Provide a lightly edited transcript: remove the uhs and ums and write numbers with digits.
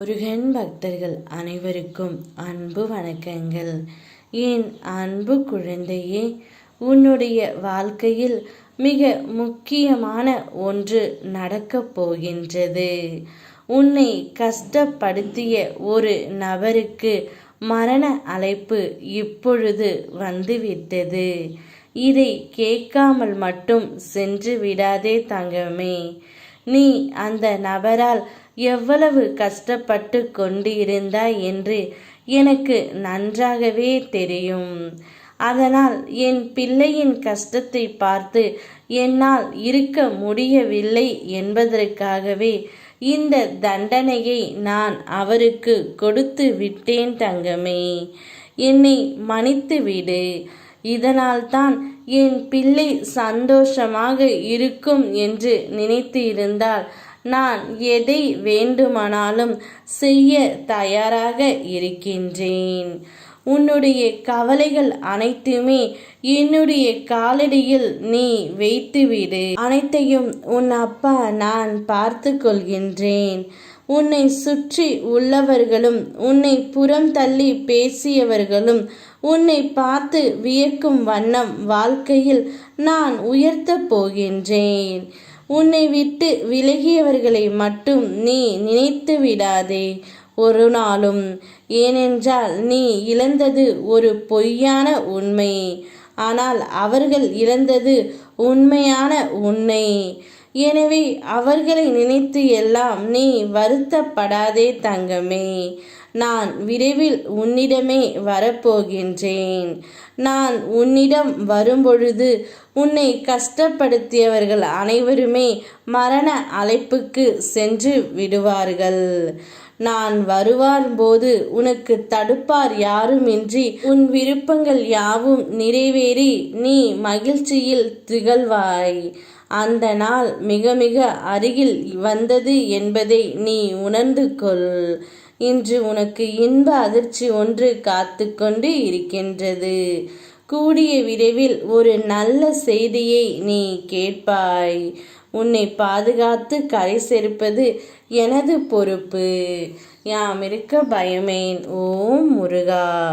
முருகன் பக்தர்கள் அனைவருக்கும் அன்பு வணக்கங்கள். என் அன்பு குழந்தையே, உன்னுடைய வாழ்க்கையில் மிக முக்கியமான ஒன்று நடக்கப் போகின்றது. உன்னை கஷ்டப்படுத்திய ஒரு நபருக்கு மரண அழைப்பு இப்பொழுது வந்துவிட்டது. இதை கேட்காமல் மட்டும் சென்று விடாதே தங்கமே. நீ அந்த நபரால் எவ்வளவு கஷ்டப்பட்டு கொண்டிருந்தாய் என்று எனக்கு நன்றாகவே தெரியும். அதனால் என் பிள்ளையின் கஷ்டத்தை பார்த்து என்னால் இருக்க முடியவில்லை என்பதற்காகவே இந்த தண்டனையை நான் அவருக்கு கொடுத்து விட்டேன் தங்கமே. என்னை மன்னித்து விடு. இதனால்தான் என் பிள்ளை சந்தோஷமாக இருக்கும் என்று நினைத்து இருந்தால் நான் எதை வேண்டுமானாலும் செய்ய தயாராக இருக்கின்றேன். உன்னுடைய கவலைகள் அனைத்துமே என்னுடைய காலடியில் நீ வைத்துவிடு. அனைத்தையும் உன் அப்பா நான் பார்த்து கொள்கின்றேன். உன்னை சுற்றி உள்ளவர்களும் உன்னை புறம் தள்ளி பேசியவர்களும் உன்னை பார்த்து வியக்கும் வண்ணம் வாழ்க்கையில் நான் உயர்த்தப் போகின்றேன். உன்னை விட்டு விலகியவர்களை மட்டும் நீ நினைத்து விடாதே ஒரு நாளும். ஏனென்றால் நீ இழந்தது ஒரு பொய்யான உண்மை, ஆனால் அவர்கள் இழந்தது உண்மையான உன்னை. எனவே அவர்களை நினைத்து எல்லாம் நீ வருத்தப்படாதே தங்கமே. நான் விரைவில் உன்னிடமே வரப்போகின்றேன். நான் உன்னிடம் வரும்பொழுது உன்னை கஷ்டப்படுத்தியவர்கள் அனைவருமே மரண அழைப்புக்கு சென்று விடுவார்கள். நான் வருவார்போது உனக்கு தடுப்பார் யாருமின்றி உன் விருப்பங்கள் யாவும் நிறைவேறி நீ மகிழ்ச்சியில் திகழ்வாய். அந்த நாள் மிக மிக அருகில் வந்தது என்பதை நீ உணர்ந்து கொள். இன்று உனக்கு இன்ப அதிர்ச்சி ஒன்று காத்து கொண்டு இருக்கின்றது. கூடிய விரைவில் ஒரு நல்ல செய்தியை நீ கேட்பாய். உன்னை பாதுகாத்து கரை சேர்ப்பது எனது பொறுப்பு. யாம் இருக்க பயமேன். ஓம் முருகா.